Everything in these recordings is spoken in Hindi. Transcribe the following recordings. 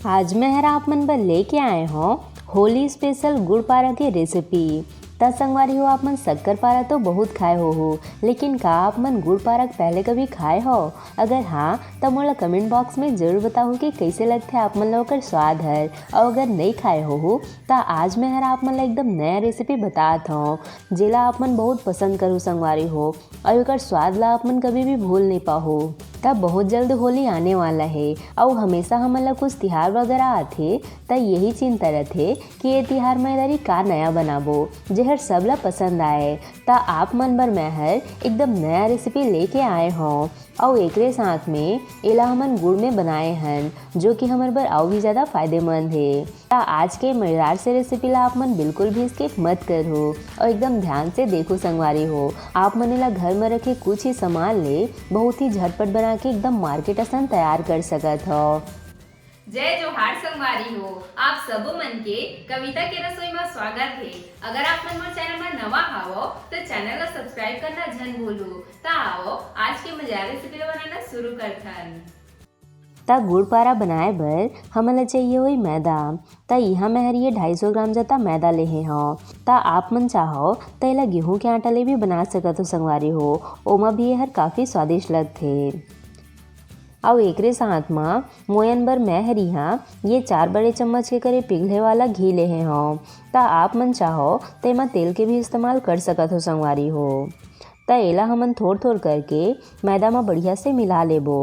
आज मैं हर आप मन बर लेके आए हो होली स्पेशल गुड़ पारा की रेसिपी। त संगवारी हो आप मन शक्कर पारा तो बहुत खाए हो लेकिन का आप मन गुड़ पारा पहले कभी खाए हो? अगर हाँ तो मोला कमेंट बॉक्स में जरूर बताओ कि कैसे लगते आप मन लोग का स्वाद है। और अगर नहीं खाए हो तो आज मैं हर आप मन एकदम नया रेसिपी बतात हूँ जेला आप मन बहुत पसंद करूँ संगवारी हो और एकर स्वाद ला आप मन कभी भी भूल नहीं पाहो। तब बहुत जल्द होली आने वाला है और हमेशा हमला कुछ तिहार वगैरह आथे त यही चिंता रहते कि ये तिहार में दरी का नया बनाबो जेहर सबला पसंद आए। त आप मन बर मैं हर एकदम नया रेसिपी लेके आए हों और एकरे साथ में एला हमन गुड़ में बनाए हैं जो कि हमारे बर और भी ज़्यादा फायदेमंद है। त आज के मज़ेदार से रेसिपी ला आप मन बिल्कुल भी स्किप मत करो और एकदम ध्यान से देखो संगवारी हो। आप मन ला घर में रखे कुछ ही सामान ले बहुत ही झटपट बना के एकदम मार्केट असन तैयार कर सकत हो। जय जोहार संगवारी हो आप सबो मन के कविता के रसोई में स्वागत है। अगर आप मन मोर चैनल में नवा हावो तो चैनल ला सब्सक्राइब करना जन भूलो। ता आओ आज के मजेदार रेसिपी ला बनाना शुरू करथन। त गुड़ पारा बनाए बर हमन ला चाहिए हुई मैदा। त यहाँ मैं हर ये 250 ग्राम जता मैदा लेहे हूँ। त आप मन चाहो त एला गेहूँ के आटा ले भी बना सकत हो संगवारी हो, ओमा भी ये हर काफ़ी स्वादिष्ट लगथे। और एकरे साथ में मोयन बर मैं हर यहाँ ये 4 बड़े चम्मच के करे पिघले वाला घी लेहे हूँ। त आप मन चाहो तो एमा तेल के भी इस्तेमाल कर सकत हो संगवारी हो। त एला हमन थोड़ थोड़ करके मैदा में बढ़िया से मिला लेबो।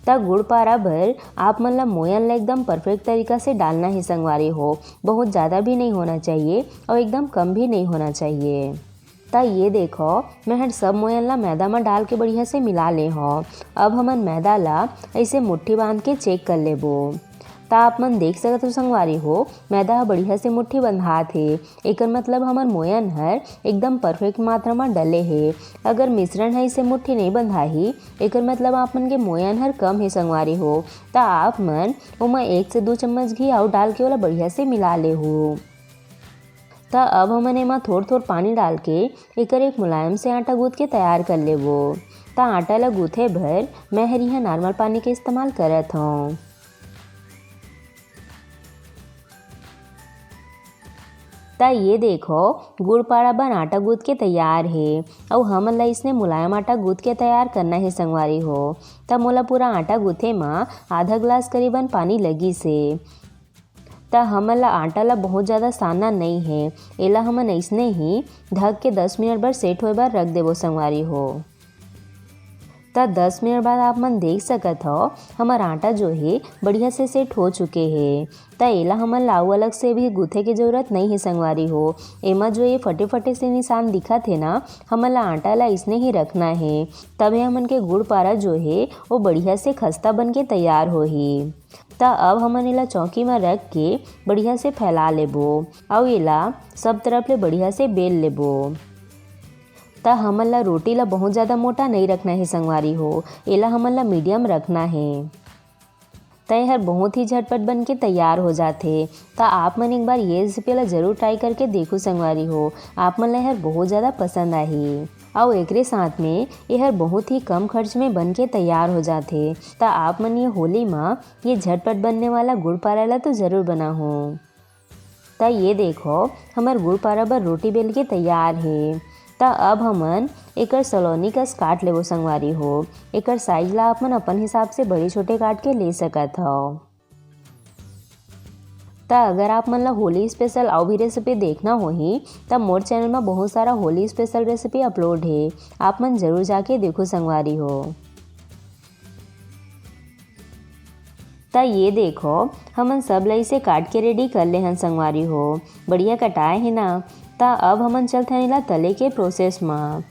त गुड़ पारा भर आप मन ला मोयन ला एकदम परफेक्ट तरीका से डालना है संगवारी हो, बहुत ज़्यादा भी नहीं होना चाहिए और एकदम कम भी नहीं होना चाहिए। त ये देखो मैं हर सब मोयन ला मैदा में डाल के बढ़िया से मिला ले हो। अब हमन मैदा ला ऐसे मुट्ठी बांध के चेक कर लेबो। त आप मन देख सकत हो संगवारी हो मैदा बढ़िया से मुट्ठी बंधा थे, एकर मतलब हमर मोयन हर एकदम परफेक्ट मात्रा में डले है। अगर मिश्रण है इसे मुट्ठी नहीं बंधाही एकर मतलब आप मन के मोयन हर कम है संगवारी हो। त आप मन ओमा 1 से 2 चम्मच घी और डाल के ओला बढ़िया से मिला ले हो। त अब हमन एमा थोड़ थोड़ पानी डाल के एकर एक मुलायम से आटा गूँथ के तैयार कर लेबो। त आटा ला गूँथे भर मैं हर यहाँ नॉर्मल पानी के इस्तेमाल करत हूँ। त ये देखो गुड़ पारा बन आटा गूँथ के तैयार है और हमन ला इसने मुलायम आटा गूँथ के तैयार करना है संगवारी हो। त मोला पूरा आटा गूँथे में आधा गिलास करीबन पानी लगी से। त हमन ला आटा ला बहुत ज़्यादा सानना नहीं है, एला हमन ऐसने ही ढक के 10 मिनट बर सेट होए बर रख देबो संगवारी हो। त 10 मिनट बाद आप मन देख सकत हो हमार आटा जो है बढ़िया से सेट हो चुके हैं। त एला हमन लाऊ अलग से भी गूँथे की जरूरत नहीं है संगवारी हो। एमा जो ये फटे फटे से निशान दिखत है ना हमन ला आटा ला इसने ही रखना है, तभी हमन के गुड़ पारा जो है वो बढ़िया से खस्ता बन के तैयार होही। त अब हमन एला चौकी में रख के बढ़िया से फैला लेबो और एला सब तरफ ले बढ़िया से बेल लेबो। त हमन ला रोटी ला बहुत ज़्यादा मोटा नहीं रखना है संगवारी हो, एला हमन ला मीडियम रखना है। त यह बहुत ही झटपट बन के तैयार हो जाते। त आप मन एक बार ये रेसिपी ला जरूर ट्राई करके देखो संगवारी हो, आप मन ला यह बहुत ज़्यादा पसंद आही। और एकरे साथ में यह बहुत ही कम खर्च में बन के तैयार हो जाते। त आप मन ये होली में ये झटपट बनने वाला गुड़ पारा ला तो ज़रूर बना हो। त ये देखो हमार गुड़ पारा बर रोटी बेल के तैयार है। त अब हमन एकर सलोनी कस काट लेबो संगवारी हो। एकर साइज ला आप मन अपन हिसाब से बड़े छोटे काट के ले सकत हो। त अगर आप मन ला होली स्पेशल और भी रेसिपी देखना होही तब मोर चैनल में बहुत सारा होली स्पेशल रेसिपी अपलोड है, आप मन जरूर जाके देखो संगवारी हो। त ये देखो हमन सब लाई से काट के रेडी कर ले हन संगवारी हो, बढ़िया कटाए है ना। त अब हमन चलते हैं ला तले के प्रोसेस में।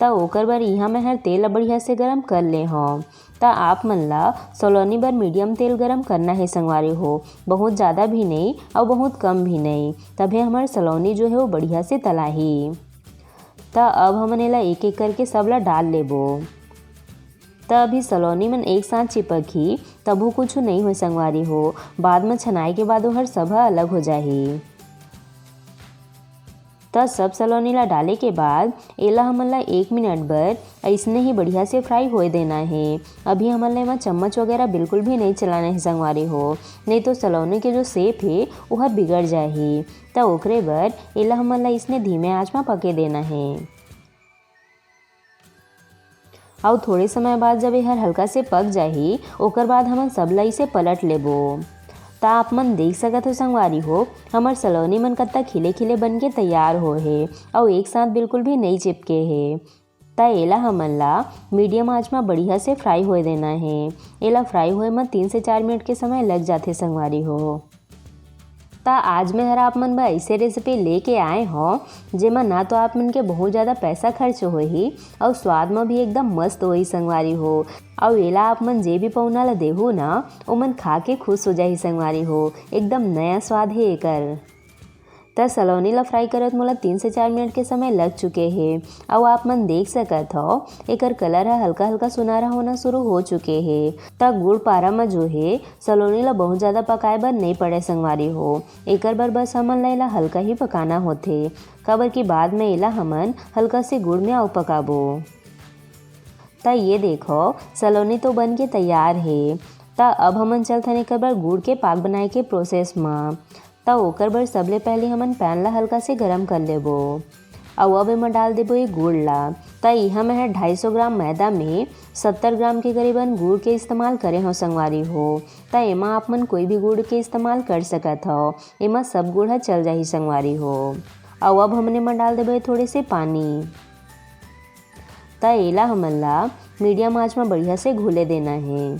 त ओकर बर यहाँ मैं हर तेल बढ़िया से गरम कर ले हूँ। त आप मन ला सलोनी बर मीडियम तेल गरम करना है संगवारी हो, बहुत ज़्यादा भी नहीं और बहुत कम भी नहीं, तभी हमारे सलोनी जो है वो बढ़िया से तलाही। त अब हमन एला एक एक करके सब ला डाल लेबो। त अभी सलोनी मन एक साथ चिपकी तबू कुछ नहीं हो संगवारी हो, बाद में छनाई के बाद हर सब अलग हो जाही। तो सब सलोनी ला डाले के बाद एला हमन ला 1 मिनट बर ऐसने ही बढ़िया से फ्राई होए देना है। अभी हमन ला एमा चम्मच वगैरह बिल्कुल भी नहीं चलाना है संगवारी हो, नहीं तो सलोनी के जो शेप है वह बिगड़ जाही। तो ओकरे बर एला हमन ला इसने धीमे आंच में पके देना है। और थोड़े समय बाद जब यह हल्का से पक जाही ओकर बाद हमन सब ला इसे पलट लेबो। ता आप मन देख सकत हो संगवारी हो हमर सलोनी मन कत्ता खिले खिले बन के तैयार हो है और एक साथ बिल्कुल भी नहीं चिपके है। ता एला हमन ला मीडियम आंच में बढ़िया से फ्राई होए देना है। एला फ्राई होए में 3 से 4 मिनट के समय लग जाते संगवारी हो। ता आज मैं हर आप मन ब ऐसे रेसिपी लेके आए हो जेमा ना तो आप मन के बहुत ज़्यादा पैसा खर्च होही और स्वाद में भी एकदम मस्त होही संगवारी हो। और एला आप मन जे भी पहुना ला देहू ना ओ मन खा के खुश हो जाही संगवारी हो, एकदम नया स्वाद है एकर। त सलोनी ला फ्राई करत मोला 3 से 4 मिनट के समय लग चुके हैं और आप मन देख सकत हो एकर कलर है हल्का हल्का सुनहरा होना शुरू हो चुके हैं। त गुड़ पारा में जो है सलोनी ला बहुत ज़्यादा पकाए बर नहीं पड़े संगवारी हो, एकर बर बस हमन ला एला हल्का ही पकाना होथे। काबर की बाद में एला हमन हल्का से गुड़ में आउ पकाबो। त ये देखो सलोनी तो बन के तैयार है। त अब हमन चलथन एकर बर गुड़ के पाक बनाए के प्रोसेस में। त ओकर बर सबले पहले हमन पैन ला हल्का से गरम कर लेबो और अब एमा डाल देबो ये गुड़ ला। त इहा मैं 250 ग्राम मैदा में 70 ग्राम के करीबन गुड़ के इस्तेमाल करे हो संगवारी हो। त एमा आप मन कोई भी गुड़ के इस्तेमाल कर सकत हो, एमा सब गुड़ ह चल जाही संगवारी हो। और अब हमने एमा डाल देबो थोड़े से पानी। त एला हमन ला मीडियम आंच में बढ़िया से घुले देना है।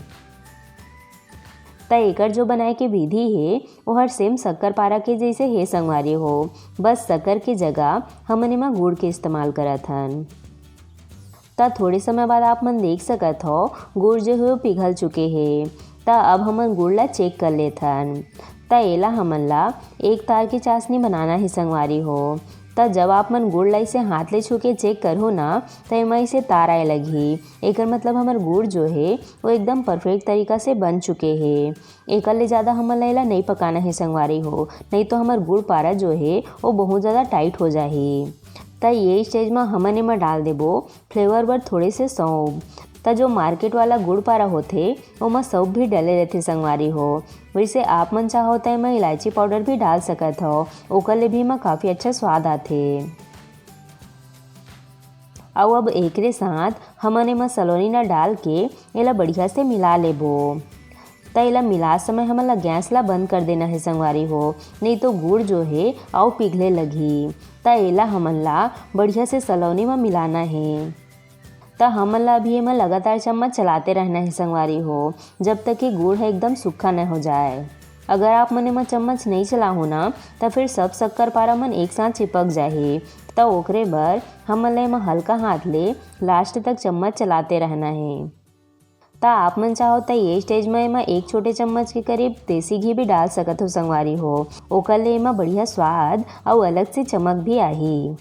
त एकर जो बनाए के विधि है वो हर सेम शक्कर पारा के जैसे है संगवारी हो, बस शक्कर की जगह हमन एमा गुड़ के इस्तेमाल करत हन। त थोड़े समय बाद आप मन देख सकत हो गुड़ जो है वो पिघल चुके हैं। त अब हमन गुड़ ला चेक कर लेथन। त एला हमन ला एक तार की चाशनी बनाना है संगवारी हो। त जब आप मन गुड़ ला इसे हाथ ले छू के चेक करहो ना त एमा इसे तार आए लगही, एकर मतलब हमर गुड़ जो है वो एकदम परफेक्ट तरीका से बन चुके हैं। एकर ले ज़्यादा हमन ला एला नहीं पकाना है संगवारी हो, नहीं तो हमर गुड़ पारा जो है वो बहुत ज़्यादा टाइट हो जाही। त ये स्टेज में हमन एमा डाल देबो फ्लेवर बर थोड़े से सौंफ। त जो मार्केट वाला गुड़ पारा होथे ओमा सौंफ भी डले रहथे संगवारी हो। वैसे आप मन चाहो त एमा इलायची पाउडर भी डाल सकत हो, ओकर ले भी एमा काफ़ी अच्छा स्वाद आथे। और अब एकरे साथ हमन एमा सलोनी ला डाल के एला बढ़िया से मिला लेबो। त एला मिला समय हमन ला गैस ला बंद कर देना है संगवारी हो, नहीं तो गुड़ जो है आउ पिघले लगी। त एला हमन ला बढ़िया से सलोनी में मिलाना है। त हमन ला अभी एमा लगातार चम्मच चलाते रहना है संगवारी हो, जब तक कि गुड़ है एकदम सूखा न हो जाए। अगर आप मन एमा चम्मच नहीं चलाहो ना तो फिर सब शक्कर पारा मन एक साथ चिपक जाही। त ओकरे बर हमन ला एमा हल्का हाथ ले लास्ट तक चम्मच चलाते रहना है। त आप मन चाहो त ये स्टेज में एमा 1 छोटे चम्मच के करीब देसी घी भी डाल सकत हो संगवारी हो, ओकर ले एमा बढ़िया स्वाद और अलग से चमक भी आही।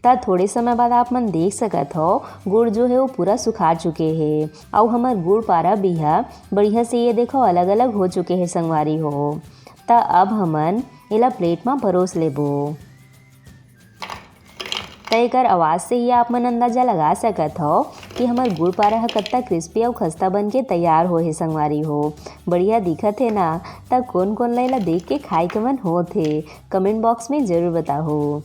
त थोड़े समय बाद आप मन देख सकत हो गुड़ जो है वो पूरा सुखा चुके हैं और हमार गुड़ पारा भी है बढ़िया से ये देखो अलग अलग हो चुके हैं संगवारी हो। त अब हमन एला प्लेट में परोस लेबो। त एकर आवाज़ से ही आप मन अंदाजा लगा सकत हो कि हमार गुड़ पारा ह कत्ता क्रिस्पी और खस्ता बन के तैयार हो है संगवारी हो। बढ़िया दिखत है ना। त कौन कौन ला एला देख के खाए के मन होत है कमेंट बॉक्स में ज़रूर बताओ।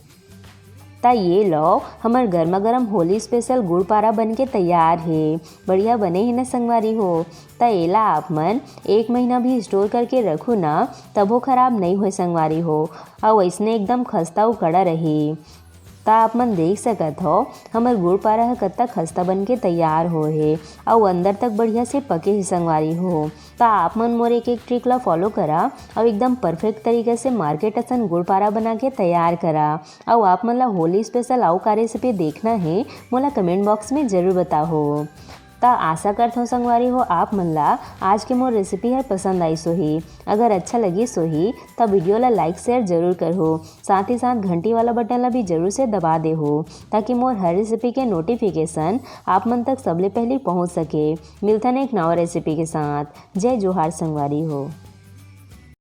त ये लो हमार गर्मा गर्म होली स्पेशल गुड़ पारा बन के तैयार है। बढ़िया बने ही ना संगवारी हो। त एला आप मन 1 महीना भी स्टोर करके रखो ना तब खराब नहीं हो संगवारी हो और वैसने एकदम खस्ता कड़ा रही। त आप मन देख सकत हो हमार गुड़ पारा ह कत्ता खस्ता बन के तैयार हो है और अंदर तक बढ़िया से पके ही संगवारी हो। त आप मन मोर एक ट्रिक ला फॉलो करा और एकदम परफेक्ट तरीके से मार्केट असन गुड़ पारा बना के तैयार करा। और आप मन ला होली स्पेशल आउ का रेसिपी देखना है मोला कमेंट बॉक्स में ज़रूर बताओ। त आशा करत हो संगवारी हो आप मन ला आज के मोर रेसिपी है पसंद आई सोही। अगर अच्छा लगी सोही तब वीडियो ला लाइक शेयर जरूर करहो, साथ ही साथ घंटी वाला बटन ला भी जरूर से दबा दे हो ताकि मोर हर रेसिपी के नोटिफिकेशन आप मन तक सबले पहले पहुंच सके। मिलता है एक नवा रेसिपी के साथ। जय जोहार संगवारी हो।